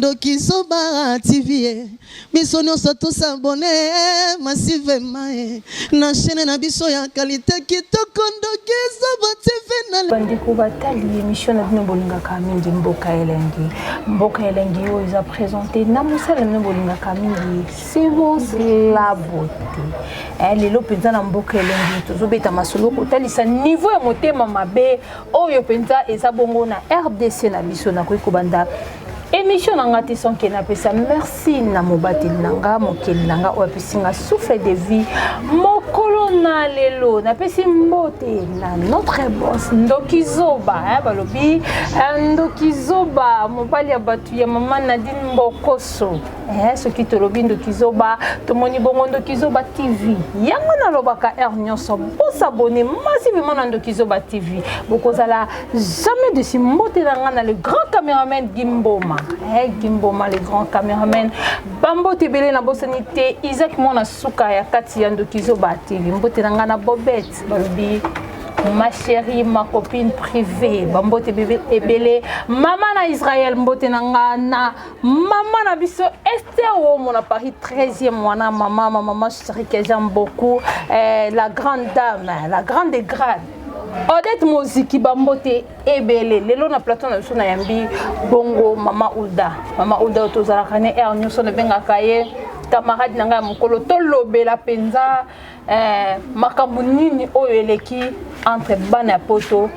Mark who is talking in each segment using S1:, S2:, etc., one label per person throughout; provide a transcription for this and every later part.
S1: Ndoki Zoba TV. Biso nyonso tous abonné massivement na chaîne na biso ya qualité kitoko Ndoki Zoba TV na
S2: bandeko batali émission na bino bolingaka mingi mboka elengi oyo eza présenté na mosala na bolingaka mingi c'est bon c'est la beauté lelo penza na mboka elengi tozobeta masolo kotalisa niveau ya motema mabe oyo penza eza bongo na RDC na biso na koyekobanda émission nanga te son kena pesa merci na mobati nanga mokeli nanga oapisinga souffle de vie mokolo na lelo na pesi mbote na notre boss Ndoki Zoba balobi Ndoki Zoba mobali ya batu ya mama Nadine Mbokoso soki tolobi Ndoki Zoba tomoni bongo Ndoki Zoba TV yango na lobaka nyonso s'abonner massivement na Ndoki Zoba TV bokozala jamais de si mbote nanga na le grand caméraman Gimboma Gimboma le grand caméraman Bambo Tebele na bosanité Isaac Mona Suka ya kati ya Ndoki Zoba TV mbote nanga na Bobette balobi ma chérie ma copine privée Bambo Tebele maman na Israël mbote nanga na maman na biso Esther wo mon à Paris 13e mwana maman chérie que j'aime beaucoup la grande dame la grande des grades Odette Moziki Bambote ebele lelo na plateau na biso na yambi bongo mama Ulda tozala kane nyonso na benga kaye camarade nanga mokolo tolobela penza makambo nini oyo eleki entre bana poto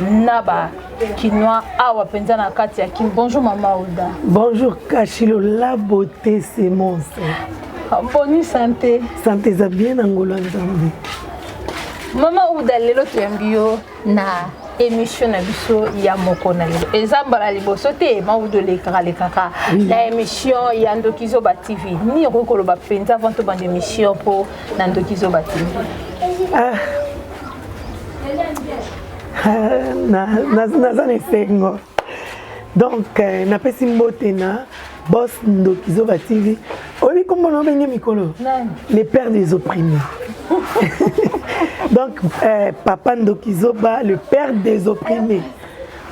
S2: naba Kinois awa penza na kati ya Kim. Bonjour mama Ulda.
S3: Bonjour Kachilo, la beauté c'est mon sein.
S2: Bonne santé.
S3: Santé za bien angolo nzambe.
S2: Mama Ulda lelo tuyambio na émission na biso ya moko na lelo ezambala liboso te maudo lekaka la émission ya Ndoki Zoba TV ni rokolo ba penza avant to bande émission po na Ndoki Zoba TV
S3: na sengo donc na pesi mbote na boss Ndoki Zoba TV oyi kombo na benye mikolo les pères des opprimés. Donc, papa Ndoki Zoba, le père des opprimés.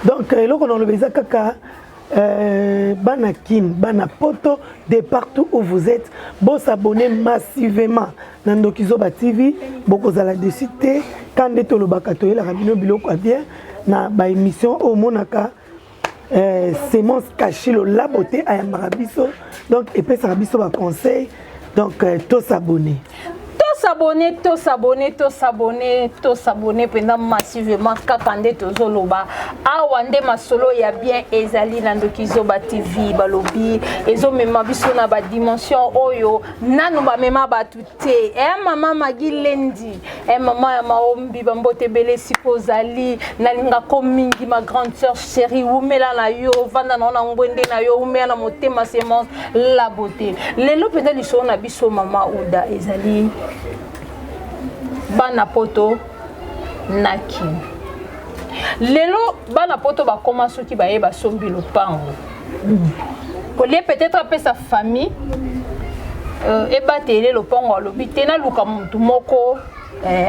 S3: Donc, là, on a le besoin kaka, Banakin, Banapoto, de partout où vous êtes, vous s'abonnez massivement à Ndoki Zoba TV, vous allez décider, quand vous êtes au Bakato, la Rabino Bilo quoi bien, na ba émission au Monaka, c'est mon Kachilo, la beauté à Yamarabiso, donc, et puis Sarabiso va conseil, donc, tous s'abonner. S'abonner pendant massivement kakande tozoloba awande masolo ya bien ezali na Ndoki Zoba TV balobi ezo mema biso na ba dimension oyo nanu ba mema batute mama Magilendi mama ya maombi Bambote Bele sikozali nalinga ko mingi ma grande sœur chérie umela na yo vanda na ngwende na yo umela na motema semence la beauté lelo penda liso na biso mama Ulda ezali bana poto naki lelo bana poto ba commence ki ba yeba sombi lopango kolie peut-être après sa famille e batele lopango alobi tena luka mutu moko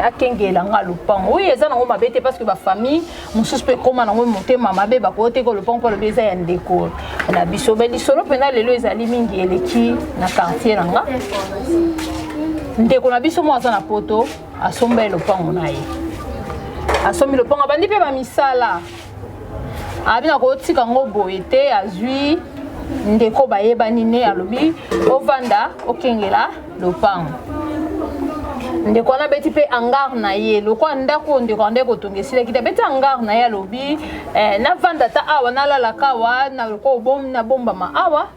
S3: akengela nga lopango oui eza nango mabete parce que ba famille mususu pe koma nango motema mabe ba kote ko lopango ko lobeza ya ndeko na biso be lisolo pena lelo ezali mingi eleki na quartier nanga ndeko na biso mo aza na poto asomba lopango na ye asombi lopango abandi pe ba misala abina ko tika ngo boye te azwi ndeko bayebani ne alobi ovanda okengela lopango ndeko na beti pe angar na ye lokwa ndako ndeko tongesile kita beti angar na ye alobi na vanda ta awa na lala kawa na lokwa bom na bomba ma awa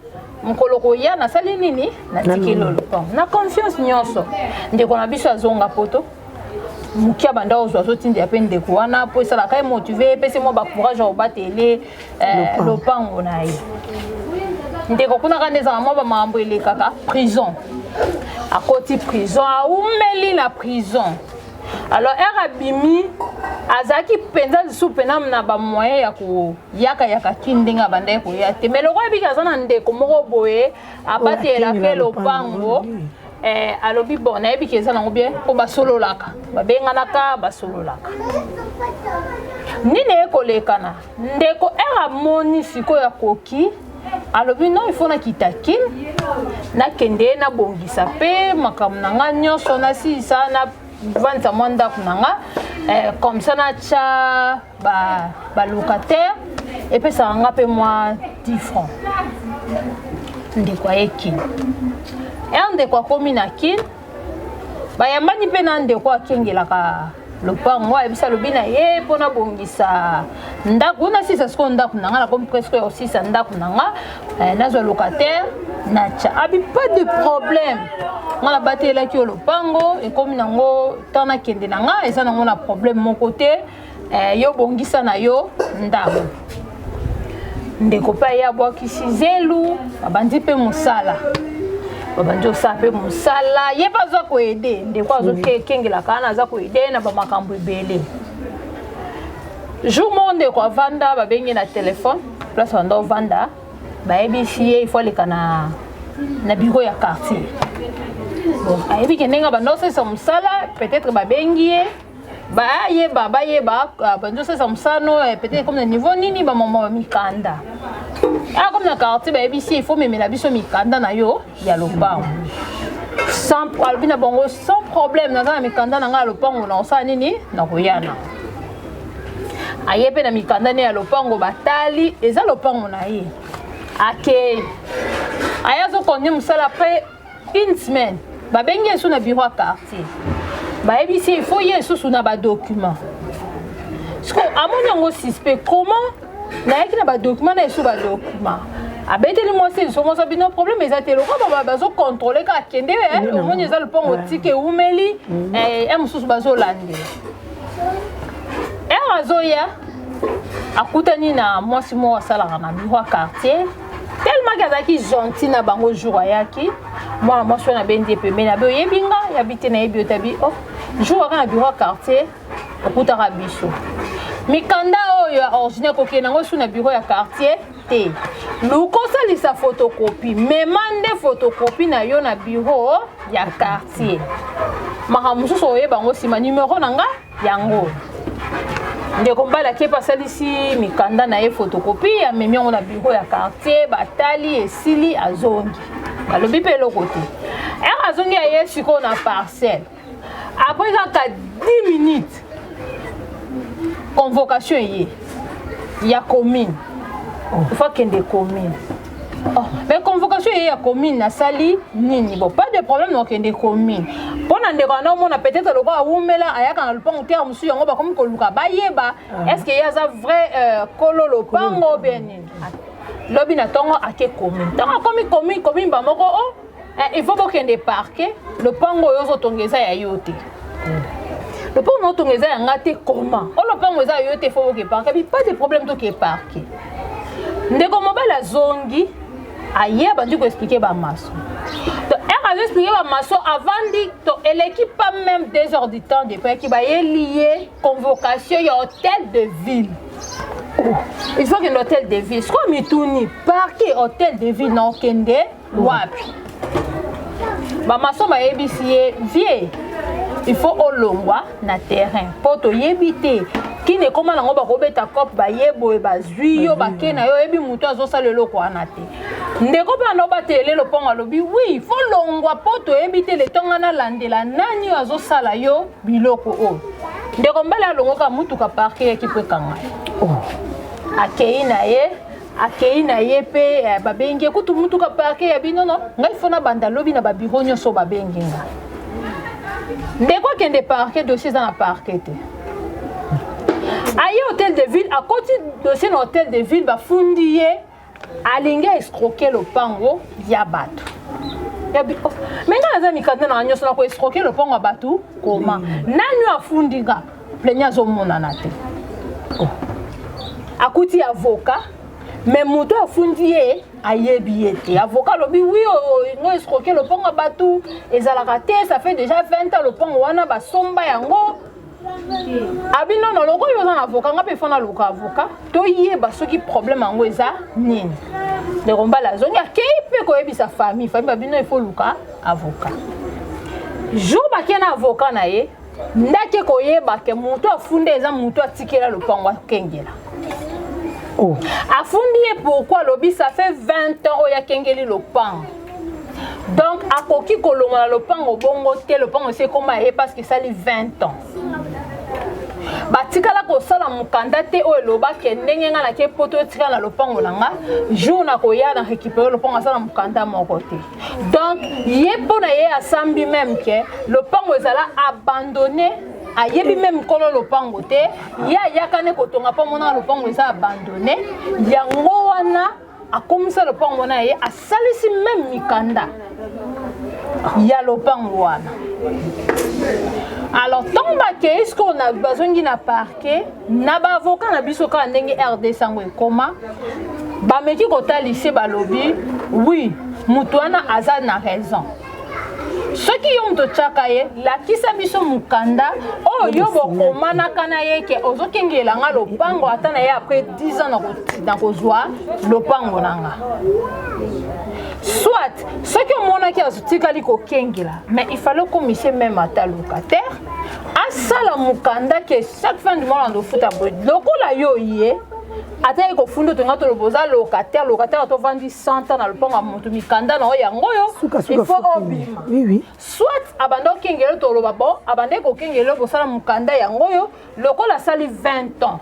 S3: mkoloko ya na sali nini na tikelo lopango na confiance nyonso ndeko na biso azonga poto mukia banda ozwa zotindi ape ndeko wana po sala kai motiver pese mo ba courage au batele lopango na ye ndeko kuna kaneza mo ba mambo ile kaka prison à côté prison a umeli na prison alors erabimi azaki penza supena na ba moyen ya ko yaka kindinga banda ko ya te mais le roi bika zana ndeko moko boye abatela pe lopango alobi bon na yebiki eza nango bien po basololaka babenganaka basololaka nini ekolekana ndeko era moni siko ya koki alobi non il faut nakita kin nakende na bongisa pe makambo na nga nyonso nasisa na vanta mwa ndako na nga comme ça natia balocataire epesaka nga mpe mwa 10 francs ndeko aye kin ndeko akomi na kin bayambani mpe na ndeko akengelaka lopango ayebisa alobi na ye mpo nabongisa ndako una sisa siko ndako na nga nakomi presque osisa ndako na nga nazwa locataire natia abi pas de problème nga nabatelaki yo lopango ekomi nango ntan nakende na nga eza nango na problème moko te yo bongisa na yo ndako ndeko mpe aye abwakisi zelu babandi mpe mosala babandi osala mpe mosala ye mpe aza koede ndeko azokengelaka wana aza koede na bamakambo ebele jour moko ndeko avanda babengi na telefone place banda ovanda bayebisi ye ifo aleka na biro ya quartier bon ayebi ke ndenge banda osalisa mosala peut-être babengi ye bayeba banda osalisa mosala no peut-être comme na niveau nini bamama bamikanda comme na quartier bayebisi il faut memela biso mikanda na yo ya lopango alobi na bango sans problème naza na mikanda na nga ya lopango na osala nini na koyana aye mpe na mikanda ne ya lopango batali eza lopango na ye akei aye azokonde mosala apres une semaine babengi esu na biro ya quartier bayebisi il faut ye esusu na badocument siko amoni yango suspect comment nayaki na badocument na esu badocument abeteli mwasi lisomoso bino problème eza te lokwa bazocontrole ka akende omoni eza lopango tike eumeli mosusu bazolandela azoya akutani na mwasi moko asalaka na biro ya quartier tellement ke azalaki gentil na bango jour ayaki mwana mwasi wana abendi pembeni abe oyebi nga yabi te nayebi otabi jour aka na biro ya quartier okutaka biso mikanda oyo ya originaire kokende nango su na biro ya quartier te luka osalisa photocopie mema nde photocopie na yo na biro ya quartier makambo mosusu oyeba yango nsima numero na nga yango ndeko mbala ke asalisi mikanda na ye photocopie amemi yango na biro ya quartier batali esili azongi balobi mpe eloko te azongi aye sikoyo na parcelle après kaka 10 minutes convocation eye ya commune il faut kende commune mais convocation eye ya commune nasali nini bon pas de problème na kende commune mpona ndeko ana omona peut-être loko awumela ayaka na lopango te ya mosusu yango bakomi koluka bayeba est ce que ye aza vrai kolo lopango bien nini lobi na ntongo ake commune ntango akomi commune bamoko il faut bokende parquet lopango oyo ozotonga eza ya yo te lopango otonga eza yanga te comment lopango eza yo te il faut boke parquet pas de problème toke parquet ndeko mobali azongi aye abandi koexplike bamaso azoexplike bamaso avandi to eleki pas même 2 heures du temps depuis ki bayeliye convocation ya hôtel de ville il faut que l'hôtel de ville sikoyo mituni parquet hôtel de ville na okende wapi bamaso bayebisi ye vie il faut olongwa na terrain mpo toyebi te kini ekoma nango bakobeta cope bayeboye bazwi yo bakei na yo oyebi moto azosala eloko wana te ndeko mpe anda obatele lopango alobi wi fo longwa mpo toyebi te letonga nalandela nani oyo azosala yo biloko oyo ndeko mbala alongoka mutuka parke yaki mpo ekanga akei na ye mpe babengi ekutu mutuka parke ya binono ngai fo na banda lobi na babiro nyonso babengi nga ndeko akende parke dossier eza na parke te aye hôtel de ville akoti dossier na hôtel de ville bafundi ye alingi escroquer lopango ya bato me nga naza mikanda na nyonso na koescroquer lopango ya bato koma nani afundi nga pleni azomonana te akuti avocat mais moto afundi ye ayebi ye te avocat alobi wi ngo escroquer lopango ya bato ezalaka te ça fait déjà 20 ans lopango wana basomba yango abi nono loko oyo oza na avocat nga mpe fo na luka avocat toyeba soki problème yango eza nini ndeko mbala azongi akei mpe koyebisa famille babino ifo luka avocat jour bakei na avocat na ye ndake koyeba ke moto afunde eza moto atikela lopango akengela
S4: Oh.
S3: Afundi pourquoi lobi ça fait 20 ans oya kengeli lopango. Donc akoki kolonga lopango bongo te lopango c'est comment est parce que ça li 20 ans. Batikala ko sala mukanda te o loba ke ndenge nga na ke poto tika na lopango nanga jour na ko ya na récupérer lopango sala mukanda moko te. Donc ye pona ye asambi même ke lopango ezala abandonné ayebi même kolo lopango te ya yakane kotonga pa mona lopango eza abandonné yango wana akomisa lopango na ye asalisi même mikanda ya lopango wana. Alors tant que est-ce qu'on a besoin d'un parquet na ba avocat na biso ka ndenge RD sango ekoma ba meki kota lycée ba lobby oui mutuana aza na raison. Ce qui ont de chakaye la kisa biso mukanda oh yo bokomana kana yeke ozokengela nga lopango atana ye après 10 ans na kozwa lopango nanga. Soit ce que mon aki azutikali ko kengela mais il fallait commisser même à ta locataire à sala mukanda que chaque fin du mois on doit foutre boy lokola yo yé ata ko fundo to ngato loboza locataire to vandi 100 ans na lopango ya moto mikanda na yango yo il faut obima
S4: oui
S3: soit abando kengelo to loba bon abande ko kengelo bo sala mukanda yango yo lokola sali 20 ans.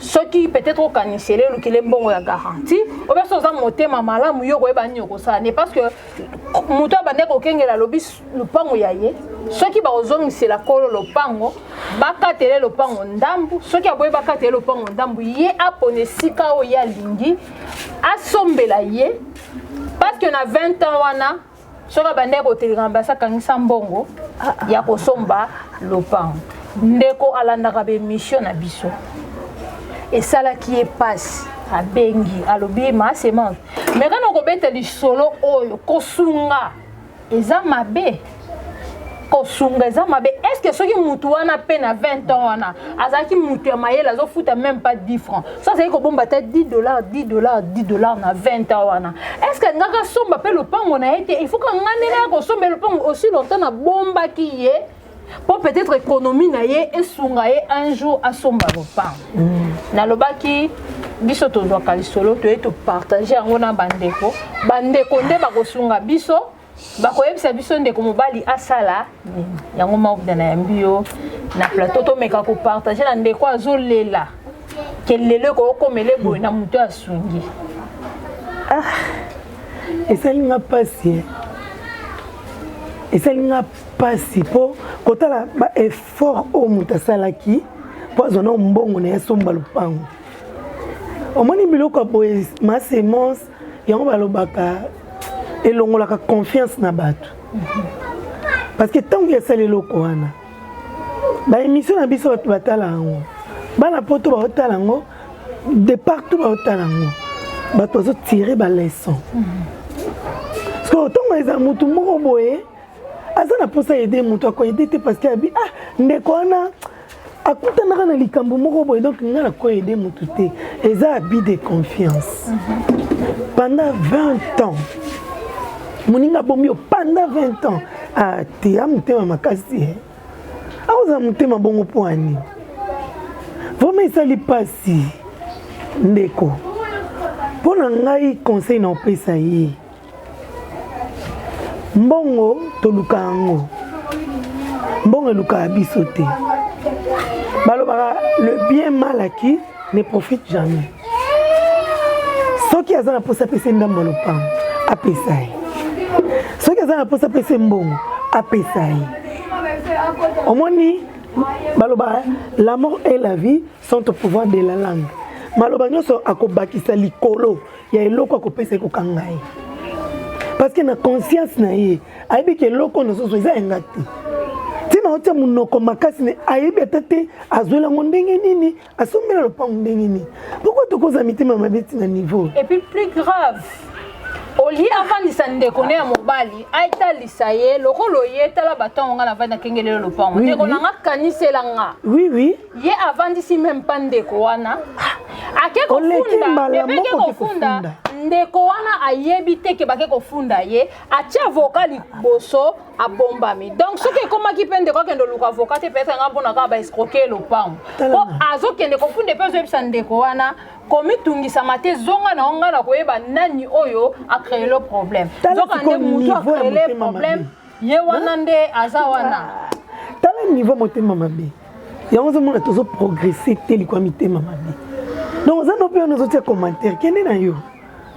S3: Ce qui peut-être au canicélé, le qui est bon ya garantie. Au besoin de ça monter ma malamu yo ko ebani ko ça n'est parce que moto abande ko kengela lobi le pango yaye. Ce qui ba ozongi c'est la kolo le pango, bakatele le pango ndambu, ce qui aboye bakatele le pango ndambu ye apone sika o ya lingi asombela ye parce que na 20 ans wana ce qui bande ko teligamba sa kangisa mbongo ya ko somba le pango. Ndeko alanda ka be mission na biso. Et ça là qui est passe à bengi à l'obé ma semence mais quand on bete li solo oyo kosunga eza mabe kosunga eza mabe est-ce que ceux qui mutu wana peine à 20 ans wana azaki mutu ya mayela zo futa même pas 10 francs ça c'est ko bomba tête $10 na 20 ans wana est-ce que ngaka somba pe le pango na été il faut que ngane ko somba le pango aussi longtemps na bomba qui est pour peut-être économie na ye et sungaye un jour à somba lopango na lobaki biso to doit kalisolo to eto partager yango na bandeko nde bakosunga biso bakoyebisa biso ndeko mobali asala yango mabuda na yambio na plateau to meka ko partager na ndeko azolela kelele ko komele boy na muto asungi
S4: esalinga pasi esalinga pasi po kotala ba effort o mutasalaki po azona mbongo na yasomba lupango omoni biloko boye ma semence yango balobaka elongolaka confiance na bato parce que tant que yasali eloko wana ba émission na biso bato batala yango bana poto baotala yango de partout baotala yango bato bazotire ba leçon parce que otongo eza mutu moko boye aza na posa aider mutu ako aider te parce que abi ndeko wana akutanaka na likambo moko boye donc nga na ko aider mutu te eza abi de confiance pendant 20 ans moninga bomio pendant 20 ans te ya mutema makasi aoza mutema bongo po ani vraiment esali pasi ndeko mpona ngai conseil na opesa ye mbongo toluka yango mbongo eluka ya biso te balobaka le bien mal acquis ne profite jamais soki aza na posa apesa ndambo lopango apesa ye soki aza na posa apesa mbongo apesa ye omoni balobaka la mort et la vie sont au pouvoir de la langue maloba nyonso akobakisa likolo ya eloko akopesa ekokanga ye parce que na conscience na ye ayebi ke eloko nososo eza yenga te tina otia monoko makasi ne ayebi ata te azwela yango ndenge nini asombela lopango ndenge nini pourquoi tokoza mitema mabe tina niveau
S3: et puis plus grave oli avandisa ndeko ne ya mobali aitalisa ye lokolo ye tala batongo nga na vanda kengelelo lopango ndeko nanga kanisela nga
S4: oui
S3: ye avandisi même pas ndeko wana ake kofunda ndeko wana ayebi te ke bake kofunda ye atia avocat liboso abombami donc soki ekomaki mpe ndeko akende luka avocat te peut-être nga mpona kaka baescroquer lopango po azokende kofunda mpe azoyebisa ndeko wana komi tungisa mate zonga na onga na koyeba nani oyo a créé le problème donc ande mutu a créé le problème ye wana nde aza wana
S4: tala niveau motema mabe yango zo mona tozo progresser te likwa mitema mabe donc za no pe on ozotia commentaire kende na yo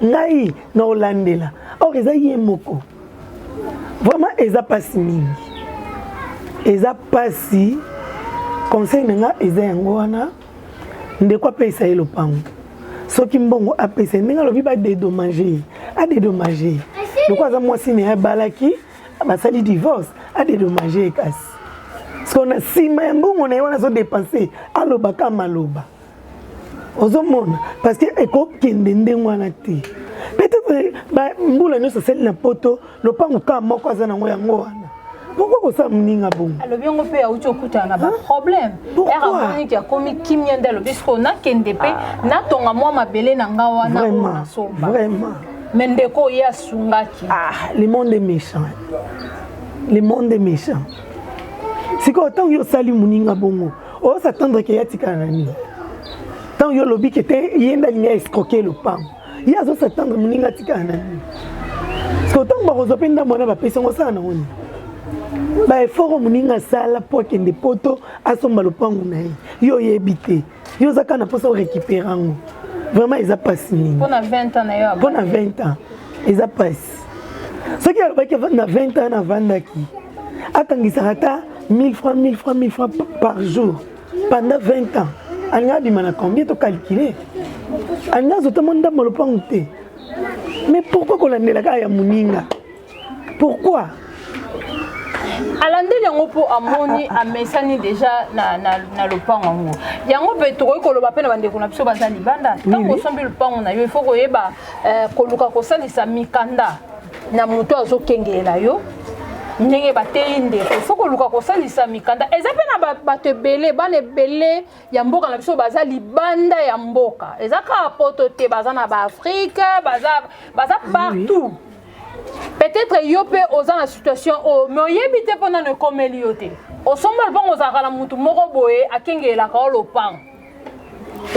S4: ngai na olandela or eza ye moko vraiment eza pasi mingi eza pasi conseil nga eza yango wana ndeko apesa ye lopango soki mbongo apesa ndenge lobi ba dédommager a dédommager loko aza mwasi ne abalaki basali divorce a dédommager kasi parce qu'on a sima ya mbongo na ye wana zo dépenser alobaka maloba ozomona parce que ekokende ndenge wana te peut-être mbula nyonso asali na poto lopango ka moko aza nango yango wana pourquoi ça mninga bon
S3: alobi yango mpe auti okutana na baproblème eramoniki akomi kimia nde alobi siko nakende mpe natonga mwa mabele na nga wana oyo nasomba
S4: vraiment
S3: me ndeko ye asungaki
S4: le monde est méchant le monde est méchant siko tant yo sali muninga bongo o s'attendre que yatika na nini tant yo lobi que te yenda linya escroquer le pan il a zo s'attendre muninga tika na nini siko tant ba rozopenda mona ba pesa ngo sana ngoni ba effort muninga sala po kende poto asomba lopango na ye yo yebite yo zaka na posa récupérer ngo vraiment ils a passé
S3: pour 20 ans na yo
S4: pour 20 ans ils a passé ce qui a pas na 20 ans na vandaki akangisa ata 1000 francs par jour pendant 20 ans anga bimana combien to calculer anga zotamonda molopango te mais pourquoi kolandela ka ya muninga pourquoi
S3: alandeli yango mpo amoni amesani déjà na lopango yango yango mpe tokoki koloba mpe na bandeko na biso baza libanda ntango osombi lopango na yo ifo koyeba koluka kosalisa mikanda na moto azokengela yo ndenge bateyi ndeko ifo koluka kosalisa mikanda eza mpe na bato ebele bana ebele ya mboka na biso baza libanda ya mboka eza kaka poto te baza na baafrike baza partout. Peut-être yo pe oza na situation o mais oyebi te mpona na ekomeli yo te osomba lopango ozalaka na mutu moko boye akengelaka o lopango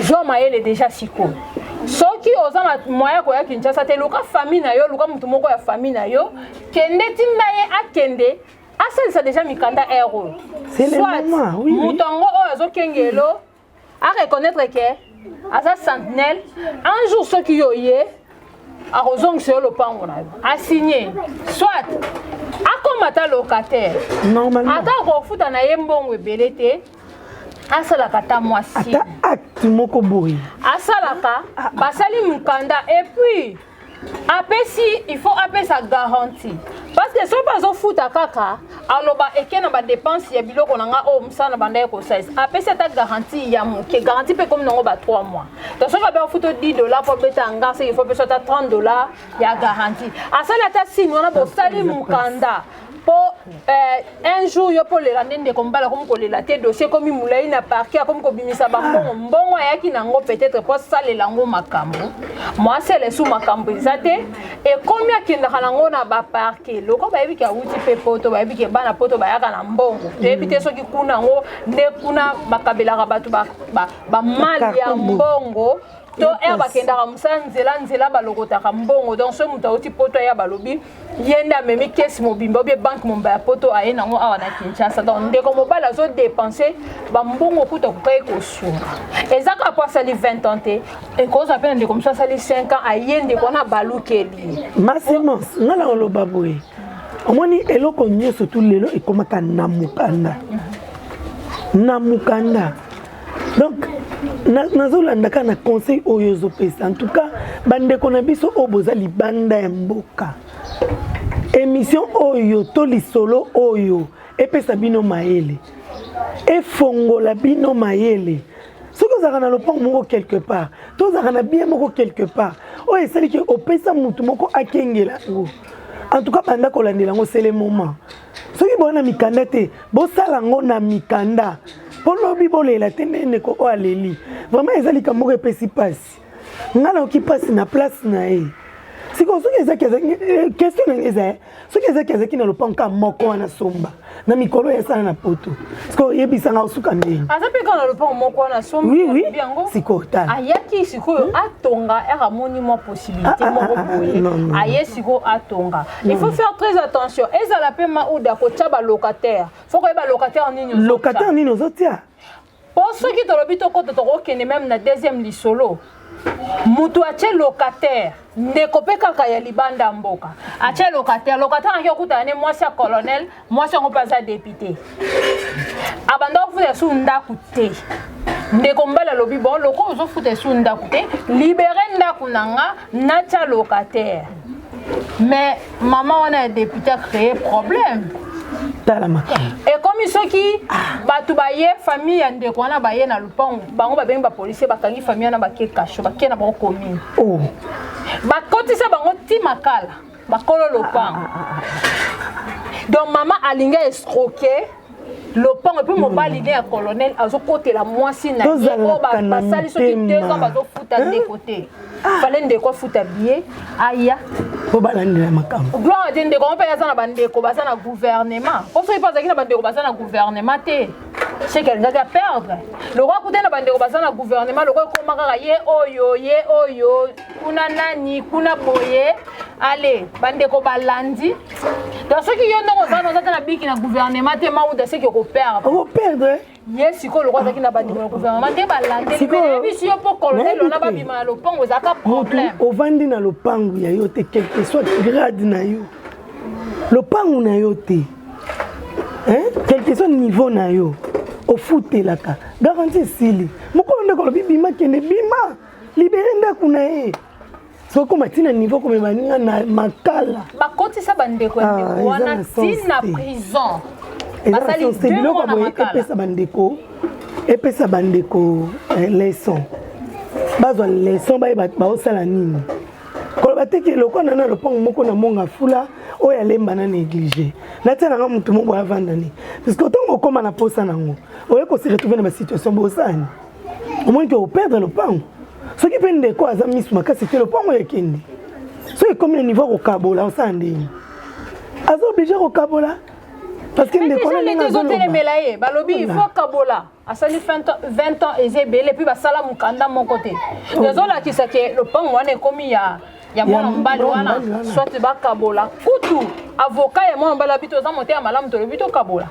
S3: jo mayele déjà sikoyo soki oza na moya koya Kinshasa te luka famille na yo luka mutu moko ya famille na yo kende tinda ye akende asalisa déjà mikanda ero soit mutu yango oyo azokengelo areconnaître ke aza sentinelle un jour soki yo ye arozongisa yo lopango na yo asigné soit akomata locataire ata kofuta na ye mbongo ebele te asalaka ta mwasi
S4: ata acte moko boye
S3: asalaka basali mukanda et puis apesi il faut apesa garantie parce que so bazofuta kaka aloba eke na badepense ya biloko na nga oyo mosala banda ye kosalisa apesi ata garantie ya moke garantie mpe komi nango ba 3 mois donc soki abe afuta $10 mpo beta nga seki il faut pesa ata $30 ya garantie asali ata signe wana bosali mokanda po un jour yo po lela nde ndeko mbala komi kolela te dossier komi molai na parquet akomi kobimisa bambongo mbongo ayaki nango peut-être po asalela yango makambo mwasi elesu makambo eza te ekomi akendaka nango na baparquet loko bayebi ke awuti mpe poto bayebi ke bana poto bayaka na mbongo toyebi te soki kuna yango nde kuna bakabelaka bato bamali ya mbongo to ere bakendaka mosala nzela balokotaka mbongo donc so moto auti poto ya balobi yende amemi kesi mobimba obie banke momba ya poto aye nango awa na Kinshasa donc ndeko mobali azodepense bambongo kuta kokai kosunga eza kaka po asali 20 ans te ekozwa mpe na ndeko mosu asali 5 ans aye ndeko wana balukeli
S4: masemance nga na oloba boye omoni eloko nyonso tu lelo ekomaka na mukanda donc nazolandaka na conseil oyo ozopesa en tout cas bandeko na biso oyo boza libanda ya mboka émission oyo to lisolo oyo epesa bino mayele efongola bino mayele soki ozalaka na lopango moko quelque part to ozalaka na bien moko quelque part oyo esaliki opesa mutu moko akengela yango en tout cas banda kolandela yango c'est le moment soki boza na mikanda te bosala yango na mikanda pour lobi bolela te ndeko o aleli vraiment ezali kamoko epesi pasi nga naoki pasi na place na ye siko soki ezaki question eza soki ezaki na lopango moko wana somba na mikolo esala na poto siko yebisanga osuka ndenge
S3: azape kana lopango moko wana somba
S4: oui siko ta
S3: ayaki siko atonga era moni mo possibilité moko boye aye siko atonga il faut faire très attention ezala pe mauda ko taba locataire faut ko ba locataire nini ozotia pour ceux qui tolobi to ko to okene même na deuxième lisolo mutu ache locataire ndeko pe kaka ya libanda mboka ache locataire anki okuta ne mwasi ya colonel mwasi yango paza député abanda ofuta su ndaku te ndeko mbala lobi bon loko ozofuta su ndaku te libérer ndaku nanga nacha locataire mais maman wana ya député a créé problème. Et comme ils sont qui batubaye famille ande ko na baye na lupango bango ba benga police bakangi famille na baké kasho baké na bango commune oh bakotisa bango ti makala bakolo lupango donc maman alinga escroquer lupango puis mobali ne ya colonel azo côté la mwasi na ko ba basali so ki 2 ans bazo futa de côté fallait ndeko futa billet aya
S4: po balandela makambo
S3: gloire de ndeko on peut ya na bandeko baza na gouvernement pour ça il passe na bandeko baza na gouvernement te c'est quelqu'un qui a perdre le roi couté na bandeko baza na gouvernement le roi ko makaka ye oyo kuna nani kuna boye allez bandeko balandi dans ce qui yon no baza na biki na gouvernement te maouda c'est que ko perdre yes siko le roi zaki na bandeko na gouvernement te balandi mais biso yo po colonel on a ba bima lo pongo zaka problème
S4: ovandi na lopango ya yo te quelque soit grade na yo lopango na yo te quelque soit niveau na yo au futelaka garantie sili moko ndeko bima kende bima libérer ndaku na ye soko matina niveau comme baninga na makala
S3: bakoti sa bandeko ndeko wana tina prison basali
S4: biloko boye epesa bandeko leçon bazwa leçon baosala nini koloba te ke loko na lopango moko na monga fula oyo alemba na négligé natia nanga motu moko avandani parce que otango okoma na posa nango oye ko se retrouver na basituation bosani omoni ke operdre lopango soki mpe ndeko aza misu makasi te lopango ekende soki ekomi na niveau kokabola osala ndeni aza oblige kokabola parce que ndeko na ndenge
S3: azotelemela ye balobi il faut kabola asali 20 ans ezebele puis basala mukanda moko te ezolakisa ke lopango wana ekomi ya mwana mbali wana soit bakabola kutu avocat ya mwana mbali abito za motema malamu tolobi to kabola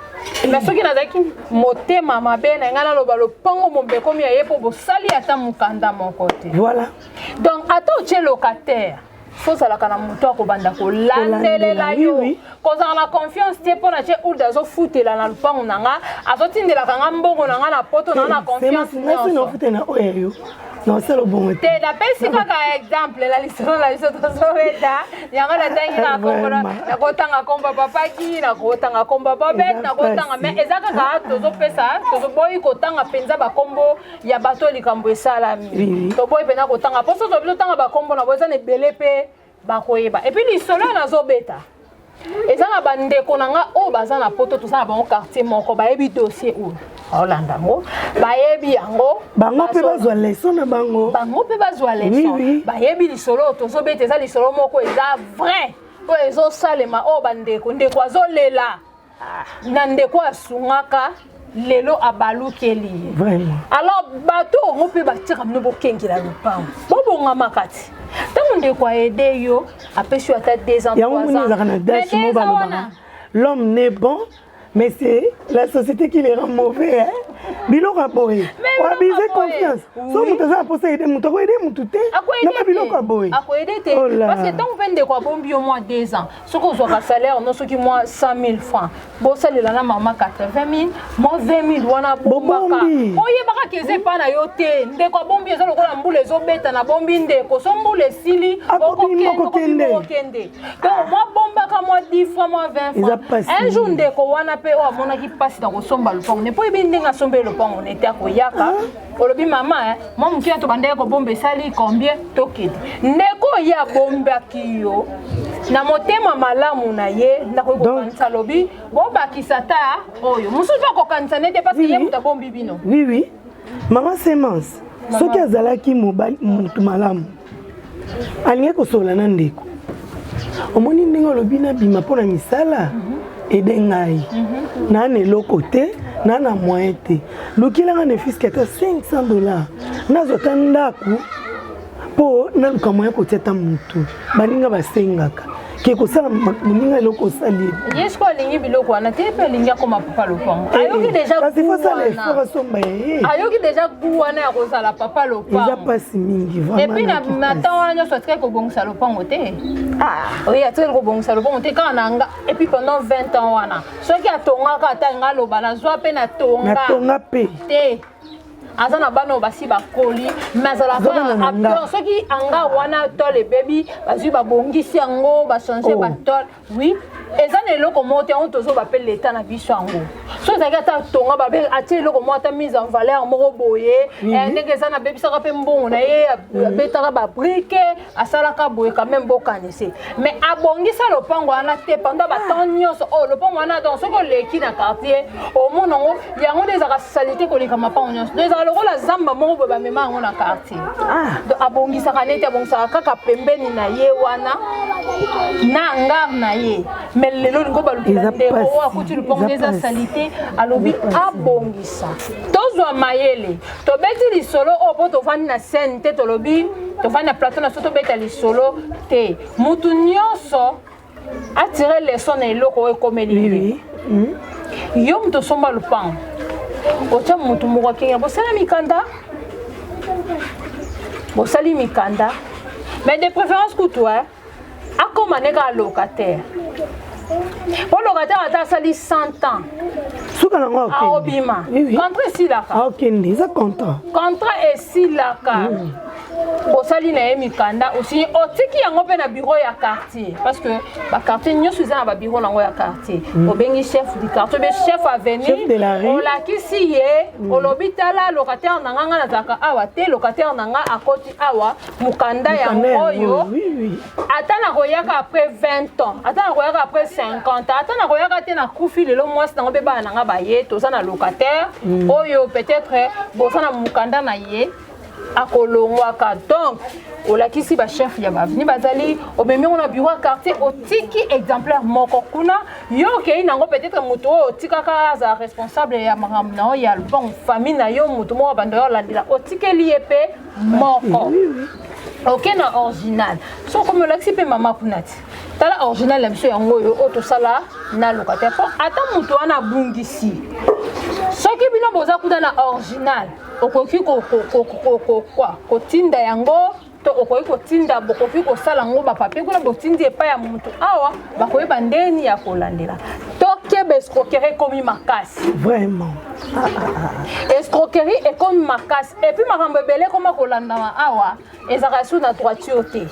S3: mais soki nazaki motema mabe na ngana loba lopango mombe komi ya ye po bosali ata mukanda moko te
S4: voilà
S3: donc ata otie locataire faut ça la kana muto ko banda ko landelela yo ko za na confiance te pona che uda zo futela na lupango nanga azotindela kanga mbongo nanga na poto na confiance
S4: no futena oyo non c'est le bon
S3: te da pesi kaka exemple la liso to soweta yanga la tangi na kombola na kotanga komba papaki na kotanga komba babet na kotanga mais ezaka ka to zo pesa to zo boyi kotanga penza ba kombo ya bato likambo esalami to boyi pena kotanga poso to bilo tanga ba kombo na boza ne belepe ba koyeba et puis lisolo na zo beta ezanga bandeko nanga o baza na poto to sa ba quartier moko ba yebi dossier ou Olanda ngo bayebi yango
S4: bango pe bazwa leçon na bango
S3: pe bazwa leçon bayebi lisolo to so bete za lisolo moko eza vrai to ezo salema o bandeko ndeko azolela na ndeko asungaka lelo abalukeli
S4: vraiment
S3: alors bato ngo pe batira mno bokengela lupango bobonga makati tango ndeko aide yo apesi ata 2 ans 3 ans
S4: l'homme n'est bon. Mais c'est la société qui les rend mauvais. Hein? Biloko aboye. Wabize confiance. So mutaza aposa aider mutu ko aider mutu te. Na pas biloko aboye.
S3: Ako aider te parce que tant vende ko bombi au moins 2 ans. Ce qu'on soit salaire non ce qui moi 100 000 francs. Bo salela na mama 80 000, moi 20 000 wana bombaka. Oye baka keze pa na yo te. Ndeko bombi ezo lokola mbule ezo beta na bombi ndeko. So mbule sili boko kende. Donc moi bombaka moi 10 francs moi 20 francs. Un jour ndeko wana pe o amona ki pasi na kosomba lupango ne po ibindi nga sombe lupango ne te akoyaka olobi mama moi mukia to bandeko ko bombe sali combien tokedi ndeko ya bomba kiyo na motema malamu na ye na ko kanisa lobi bo bakisa ta oyo mususu ko kanisa ne te parce que ye muta bombi bino
S4: oui maman semence soki azalaki mutu malamu alinge ko sola na ndeko omoni ndenge olobi nabima mpona misala ede ngai naa na eloko te naa na moyen te lukilanga ne fiske ata $500 nazwa ta ndako mpo naluka moyen kotia ta motu baninga basengaka ke kosala moninga eloko osali
S3: yesko alingi biloko wana te mpe alingi akoma papa lopango ayoki deja gu wana ya kozala papa lopango
S4: eza pasi mingi
S3: epuis na ntan wana nyonso atikaki kobongisa lopango te oye atikaki kobongisa lopango te kaka na nga epuis pendant 20 ans wana soki atongaka ata nga aloba nazwa mpe natonga
S4: mpe
S3: te aza na bana basi bakoli mais azalaka soki anga wana tol ebebi bazwi babongisi yango bachange batol oui eza na eloko moko te yango tozoba mpe leta na biso yango so ezalaki ata tonga babe atie eloko moko ata mise en valeur moko boye ndenge eza na bebisaka mpe mbongo na ye abetaka babrike asalaka boye quand même bokanise mais abongisa lopango wana te pendant batemps nyonso oyo lopango wana donc soki oleki na quartier omona yango nde ezalaka salite koleka mapango nyonso ezalaka lokola zamba moko boye bamema yango na quartier abongisaka neti abongisaka kaka pembeni na ye wana na ngare na ye mais lelo lingo balukila ndeko oyo akuti lupango nde eza salite alobi abongisa tozwa mayele tobeti lisolo oyo mpo tovandi na scène te tolobi tovandi na plateau na so tobeta lisolo te mutu nyonso atire leson na eloko oyo ekomeli yo mutu osomba lupango otya mutu moko akengela bosala mikanda bosali mikanda mais de préférence kutu akoma neka locataire po locataire ata asali 100 ans
S4: suka nango
S3: aobima contrat esilaka
S4: aokende eza contrat esilaka osali na ye mikanda osinye otiki yango mpe na bureau ya quartier parce que baquartier nyonso eza na babureau nango ya quartier obengi chef du quartier obe chef avenir olakisi ye olobi tala locataire na nga nazalaka awa te locataire na nga akoti awa mokanda yango oyo ata nakoyaka après 20 ans ata nakoyaka après 50 ans ata nakoyaka te na kufi lelo mwasi nango mpe bana na nga baye toza na locataire oyo peut-être boza na mokanda na ye akolongwaka donc olakisi bachef ya baveni bazali omemi ngo na bureau ya quartier otiki exemplaire moko kuna yo okei nango peut-être moto oyo otikaka aza responsable ya makambo na oyo ya lupango famille na yo moto moko bando yo olandela otikeli ye mpe moko oke na original so komi olakisi mpe mama kuna ti tala original ya biso yango oyo oyo tosala na locataire mpo ata moto wana abungisi soki bino boza kuta na original okoki kotinda yango to okoki kotinda bokoki kosala yango bapapie kuna botindi epai ya motu awa bakoyeba ndeni ya kolandela tokeba escroquerie ekomi makasi vraiment
S3: escroquerie ekomi makasi epuis makambo ebele ekoma kolandama awa ezalaka su na droiture te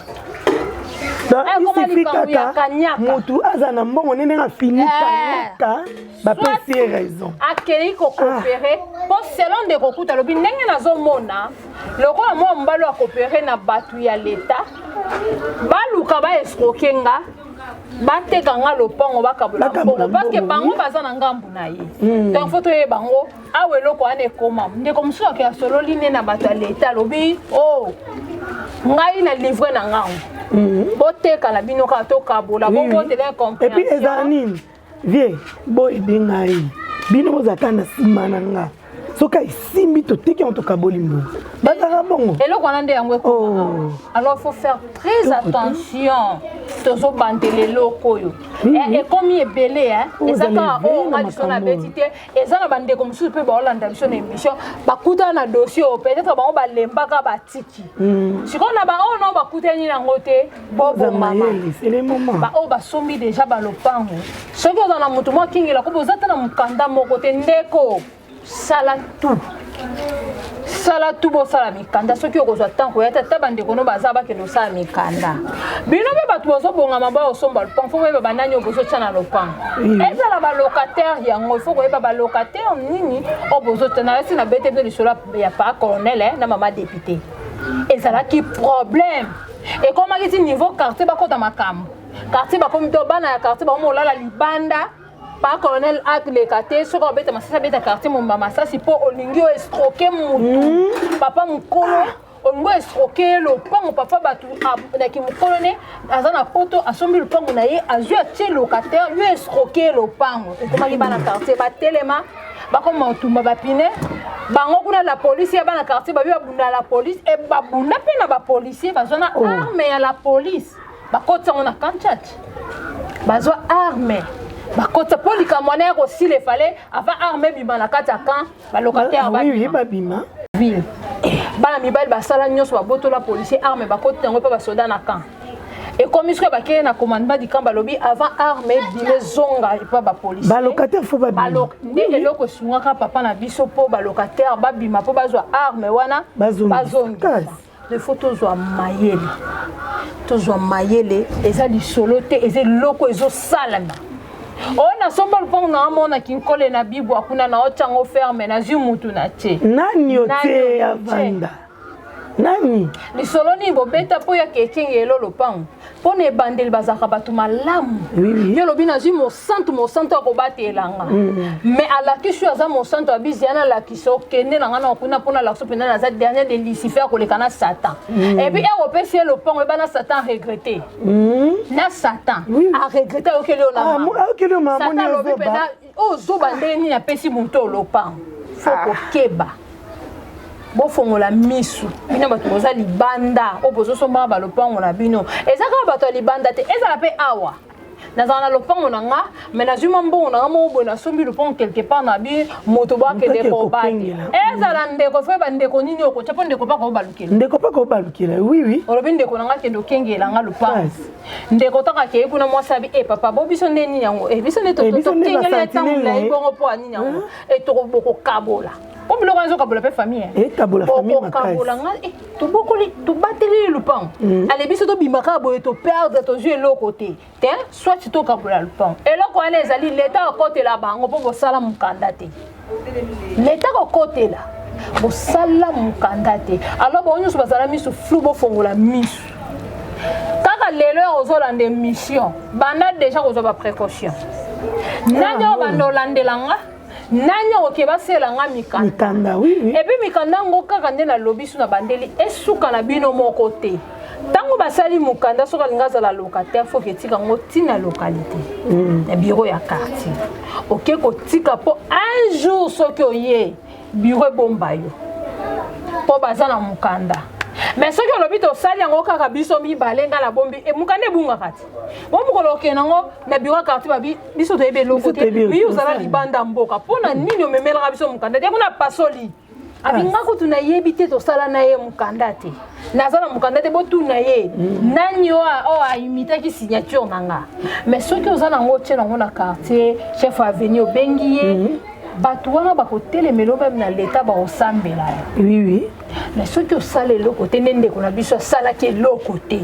S4: motu aza na mbongo nene afini kanyaka bapesi ye raison
S3: akei kokopere mpo selon de kokuta lobi ndenge nazomona lokola mwa mobali akopere na bato ya leta baluka baescroke nga bateka nga lopango bakabola mbongo parceke bango baza na ngambu na ye donc fo toyeba bango awa eloko wana ekoma ndeko mosusu ake asololi nde na bato ya leta alobi o ngai na livre na ngango boteka na bino kaka tokabola bobotela incompréhension
S4: epuis eza nini vie boyebe ngai bino bozalaka na nsima na nga soki esimbi toteki yango tokaboli mbongo bazalaka bongo
S3: eloko wana nde yango ekoma alors il faut faire très attention tozobandela eloko oyo ekomi ebele eza kaka oyo nga biso na beti te eza na bandeko mosusu mpe baolanda biso na émission bakutana na dossier oyo peut-être bango balembaka batiki sikoyo na baoyo nao bakutani nango te bobomama baoyo basombi deja balopango soki oza na motu moko akingela kobo oza te na mokanda moko te ndeko sala tu bosala mikanda soki okozwa ntango koya te ata bandeko no baza bakende osala mikanda bino mpe bato bozobongama baosomba lopango fo koyeba banani oyo bozotya na lopango ezala balocataire yango ifo koyeba balocataire nini oyo bozotya na esi na bete mpe lisolo ya pa colonel na mama député ezalaki problème ekomaki ti niveau quartier bakota makambo quartier bakomi to bana ya quartier bakomi olala libanda pa colonel atleka te soki obeta masasi abeta quartier momba masasi mpo olingi oestroke mutu papa mokolo on va escroquer le pan papa batu na ki mukolone azana poto asombi le pan na ye azu atie locataire lui escroquer le pan comment il va na quartier ba telema ba comme tumba ba pine bango kuna la police ya ba na quartier ba bunda la police et ba bunda pe na ba policier ba zona arme ya la police ba kota on a kanchach ba zo arme ba kota polika monnaie aussi le fallait avant arme bima na kata kan ba locataire ba
S4: oui ba bima
S3: ville bana mibali basala nyonso babotola policier arme bakoti yango mpe basoda na camp et comme soki bakeye na commandement du camp balobi avant arme bile zonga epa bapolicier
S4: balocataire fo babima
S3: nde eloko esungaka papa na biso mpo balocataire babima mpo bazwa arme wana bazongisa il faut tozwa mayele eza lisolo te eza eloko ezosalama on a somba le pont na mona kinkole na bibo akuna na ochango ferme na zimutu na che
S4: nani ote avanda nani
S3: lisolo ni bobeta po ya kekenge lo lopang po ne bandeli bazaka batu malamu yo lobi na zi mo santo akobatela mais ala kisu aza mo santo abiziana la kiso kende na ngana kuna pona la sopena na za dernier de Lucifer ko le kana Satan et puis e opesi le pont e bana Satan regretter na Satan a regretter o kele ona
S4: mama
S3: Satan lobi pena o zo bandeni na pesi muntu lopang foko keba bofongola misu bino bato boza libanda o bozo somba ba lopango na bino ezaka bato libanda te ezala pe awa nazala na lopango na nga mais na zuma mbongo na mo bona sombi lopango quelque part na bi moto ba ke de ko ba ezala ndeko fe ba ndeko nini oko chapo ndeko pa ko balukela
S4: oui
S3: olobi ndeko na nga ke ndo kengela nga lopango ndeko taka ke kuna mwasa bi papa bo biso ndeni yango biso ne to kengela tangu la ibongo po ani yango to boko kabola comme le raison kabola pe famille
S4: et kabola famille
S3: kabola nga to bokoli to bateli lupang ale biso to bimaka boye to perdre to jouer l'autre côté te soit tu to kabola lupang et là quand les ali l'état à côté là bango po bosala mukanda te l'état à côté là bosala mukanda te alors bon nyuso bazala misu flou bo fongola misu kaka lelo ozolande mission bana déjà kozoba précaution nanyo bandolandelanga nanya okeba sela nga mikanda
S4: oui
S3: et puis mikanda ngo kaka nde na lobi suna bandeli esuka na bino moko te tango basali mukanda soka lingaza la locataire faut que tika ngo tina localité na bureau ya quartier OK ko tika po un jour soki oye bureau bomba yo po bazana mukanda mais soki olobi to sali yango kaka biso mibalenga la bombi e mukande bunga kati bomukolo kenango na bureau quartier babi biso to ebe loko te bi uzala libanda mboka pona nini omemela biso mukanda te kuna pasoli abinga kutu na yebi te to sala na ye mukanda te nazala mukanda te botu na ye nani o a imité ki signature nanga mais soki uzala ngo tshela ngo na quartier chef avenue bengiye bato wana bakotelemelo même na l'état bakosambela
S4: oui
S3: mais soki osala eloko te nde ndeko na biso asalaki eloko te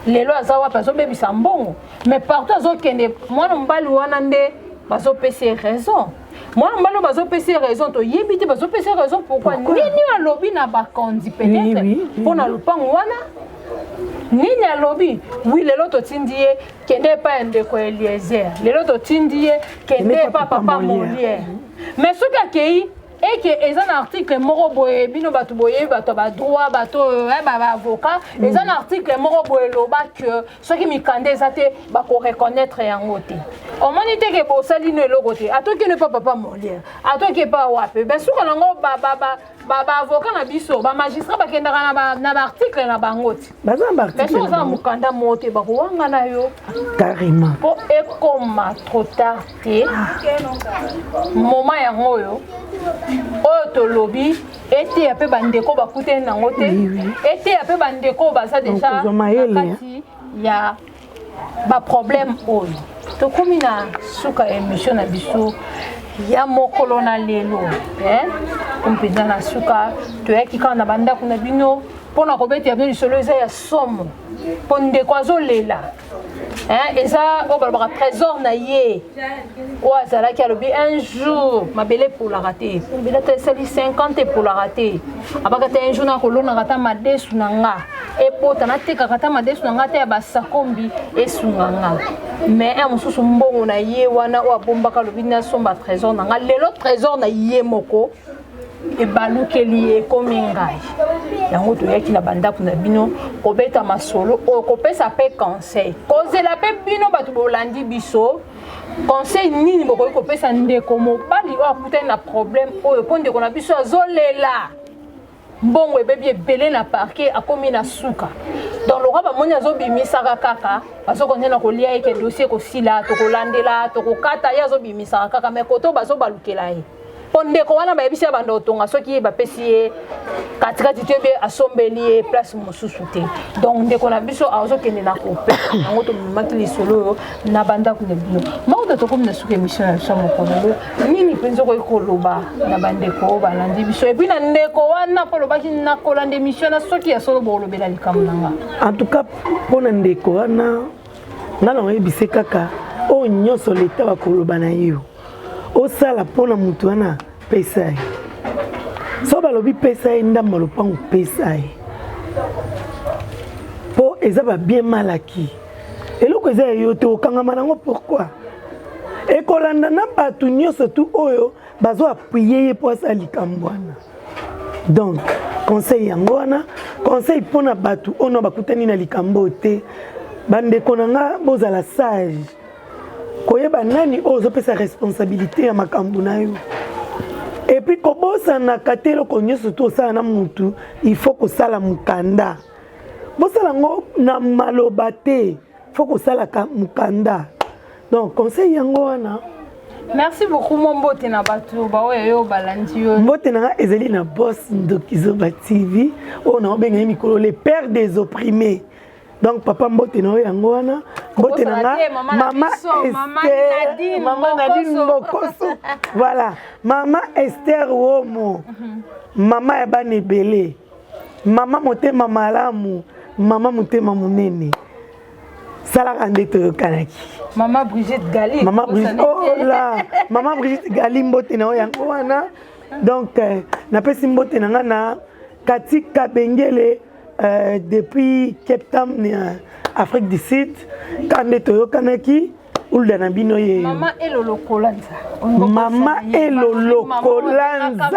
S3: lelo aza wapi azobebisa mbongo mais partout azokende mwana mobali wana nde bazopesa raison mwana mobali bazopesa raison toyebi te bazopesa raison pourquoi nini alobi na bakonzi peut-être mpona lopango wana nini alobi oui lelo totindi ye kende epai ya ndeko Eliezer lelo totindi ye kende epai papa Molière mais soki akei eke eza na article moko boye bino bato boye bato ba droit bato ba avocat eza na article moko boye loba que soki mikande eza te bako reconnaître yango te omoni te ke bosali no eloko te atoki ne pa papa Molière atoki pa wape ben suka nango ba avocat na biso ba magistrat bakendaka na ba article na bango te
S4: baza ba article
S3: mais ça mukanda mote bako wanga na yo
S4: carrément
S3: po ekoma trop tard te moment yango yo oyo tolobi ete ya pe bandeko bakuteni nango te ete ya pe bandeko baza deja nakati ya baproblème oyo tokomi na suka émission na biso ya mokolo na lelo mpenza na suka toyaki kaka na bandako na bino mpona kobetela bino lisolo eza ya somo mpo ndeko azolela eza oyo balobaka trésor na ye oyo azalaki alobi un jour mabele epolaka te mabele ata esali 50 epolaka te abaka te un jour nakolonaka ta madesu na nga epota natekaka ta madesu na nga te ya basakombi esunga nga mais un mosusu mbongo na ye wana oyo abombaka alobi nasomba trésor na nga lelo trésor na ye moko ebalukeli ekomi ngai yango toyaki na bandako na bino kobeta masolo kopesa pe conseil kozela pe bino bato bolandi biso conseil nini bokoki kopesa ndeko mobali oyo akutani na problème oyo mpo ndeko na biso azolela mbongo ebebi ebele na parquet akomi na suka donc loka bamoni azobimisaka kaka bazokondena kolia eke dossier kosila tokolandela tokokata ye azobimisaka kaka me koto bazobalukela ye mpo ndeko wana bayebisi ya banda otonga soki ye bapesi ye katikati to ebe asombeli ye place mosusu te donc ndeko na biso azokende na kope yango tomemaki lisolo oyo na bandako na bino mauta tokomi na suka émission na biso mokololo nini mpenza okoki koloba na bandeko oyo balandi biso epuis na ndeko wana mpo olobaki nakolanda émission na soki ya solo boolobela likambo na nga
S4: en tout cas mpo na ndeko wana nga na oyebise kaka oyo nyonso leta bakoloba na yo osala mpona mutu wana pesa ye so balobi pesa ye ndamba lopango pesa ye mpo eza babien malaki eloko eza ya yo te okangama nango pourkui ekolanda na bato nyonso tu oyo bazoapuye ye mpo asala likambo wana donc conseil yango wana conseil mpona bato oyo bakutani na likambo te bandeko na nga bozala sage koyeba nani oyo ozopesa responsabilité ya makambo na yo epuis kobosanaka te eloko nyonso tu osala na mutu il faut kosala mokanda bosala yango na maloba te faut kosalaka mokanda donc conseil yango wana
S3: merci beaucoup mon mbote na bato baoyo yo balandi yo
S4: mbote na nga ezali na boss Ndokizoba TV oyo naobenga mikolo le père des opprimés donc papa mbote na oyo yango wana mbote na nga mama Nadine Mbokoso voilà mama Esther Womo mama ya bana ebele mama motema malamu mama motema monene salaka nde toyokanaki
S3: mama Brigitte Gali
S4: mama Brigitte oh là mama Brigitte Gali mbote na oyo yango wana donc napesi mbote na nga na Kati Kabengele depuis Cape Town Afrique du Sud kande toyokanaki ulda na bino ye
S3: mama Elolo Kolanza
S4: mama Elolo Kolanza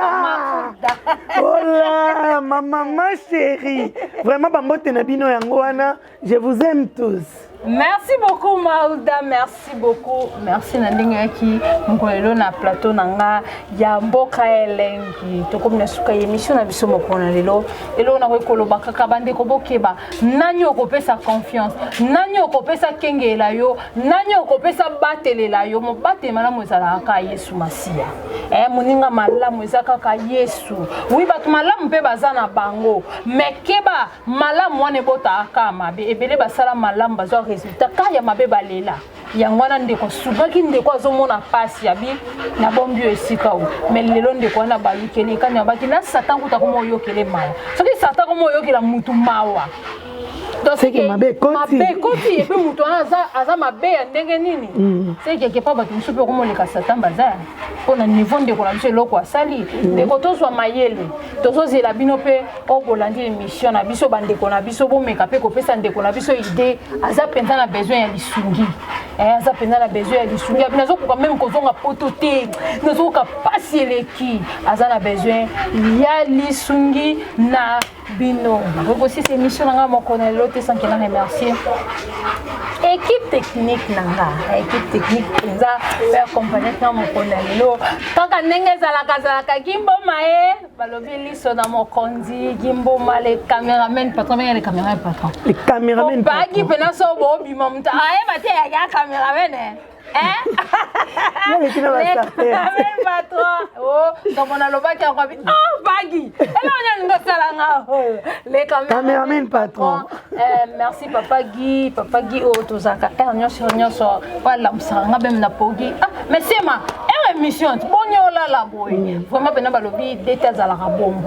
S4: hola mama ma chérie vraiment bambote na bino yango wana je vous aime tous.
S3: Merci beaucoup Maouda, merci beaucoup. Merci Nandingaki, Mkolelo na plateau nanga ya mboka elengi. Tokomi na suka émission na biso mokona lelo. Elo na koloba kaka bande ko bokeba. Nani okopesa confiance? Nani okopesa kengela yo? Nani okopesa batelela yo? Mo bate malamu ezala ka Yesu Masia. Moninga malamu ezaka ka Yesu. Oui batu malamu pe bazana bango. Mekeba malamu wane bota aka mabe. Ebele basala malamu bazo résultat kaya mabe balela yangwana ndeko subaki ndeko azomona pasi yabi na bombi esika o mais lelo ndeko wana balukeli kanya baki na satan kutakomo yokele maya soki satan komo yokela mutu mawa
S4: c'est que mabe
S3: koti et puis mutu aza mabe ya ndenge nini c'est quelque part batu musupe komo leka satan bazar pona niveau ndeko na biso loko asali ndeko tozwa mayele tozozela bino pe obolandi émission na biso bandeko na biso bomeka pe kopesa ndeko na biso idée aza penza na besoin ya lisungi aza penza na besoin ya lisungi abinazo ko même kozonga poto te nazo ka pasi eleki aza na besoin ya lisungi na bino aussi cette émission nga moko na lote sans que na remercier équipe technique nanga équipe technique penza per accompagner na moko na lelo kaka ndenge zalaka Gimbo Mae balobi liso na mokonzi Gimbo Male cameraman patron les caméraman patron
S4: les caméraman
S3: bagi pena so bo bima mta aye mate ya cameraman
S4: les
S3: caméraman patron oh donc on a le bac encore oh bagi et là on a une salanga les
S4: caméraman patron
S3: merci papa Guy oh tozaka nyonso wala msanga même na pogi mais c'est ma émission bonyo la boy vraiment pena balobi détails à la bombo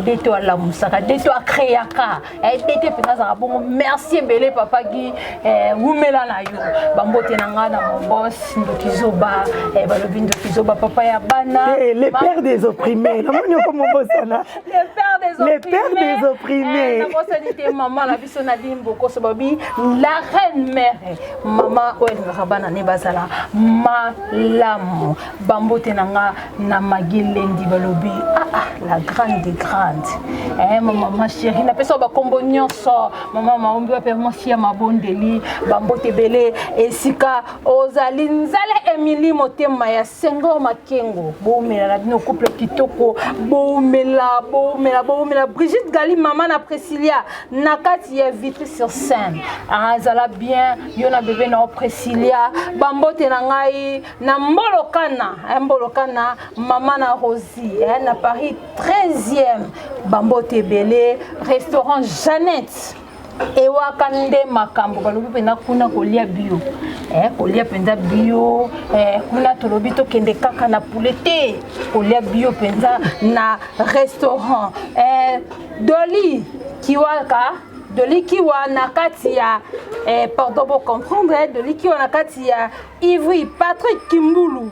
S3: dete ala musaka dete akreaka dete penza bongo merci belé papa qui wumela na yo bambote na nga na mon boss ndokizoba balobi ndokizoba papa ya bana
S4: les pères des opprimés na moni ko mon boss na les pères des opprimés
S3: na boss dit maman la biso na dimboko so babi la reine mère maman oyo ngabana ne bazala malamu bambote na nga na magilendi balobi la grande des grandes maman chérie na peso ba kombo nyonso maman maombi wa pe mosia mabondeli bambote belé esika ozali nzale Emily motema ya sengo makengo bomela na bino couple kitoko bomela Brigitte Gali maman na Priscilla na kati ya vite sur scène azala bien yo na bébé na Priscilla bambote na ngai na mbolokana maman na Rosie na Paris 13e bambote belé restaurant Jeannette ewa kande makambo balobi pena kuna kolia bio kolia penza bio kuna tolobi to kende kaka na poulete kolia bio penza na restaurant Dolly kiwa na kati ya pardon pour comprendre Dolly kiwa na kati ya Ivry Patrick Kimbulu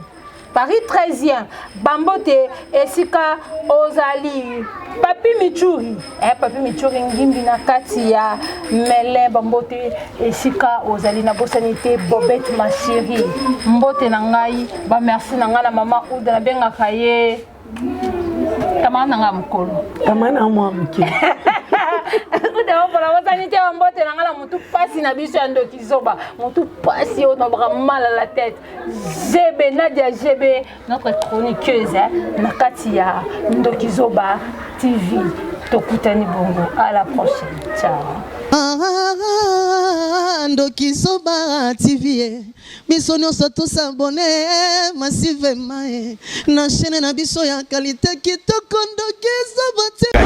S3: Paris 13e bambote esika ozali Papi Michuri ngimbi na kati ya mele bambote esika ozali na bosanité Bobette ma chérie mbote na ngai ba merci na ngala mama Ouda na benga kaye tamana nga mukolo
S4: tamana mwa mke
S3: Kudewa pour la bosanité mbote na ngala mutu pasi na biso ya ndokizoba mutu pasi on a mal à la tête Nadia GB notre chroniqueuse na kati ya ndokizoba TV tokutani bongo à la prochaine ciao
S1: Ndokizoba TV biso nyonso tous abonné massivement na chaîne na biso ya qualité kitoko Ndokizoba TV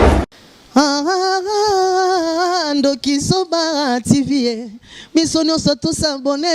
S1: Ndokizoba TV biso nyonso tous abonné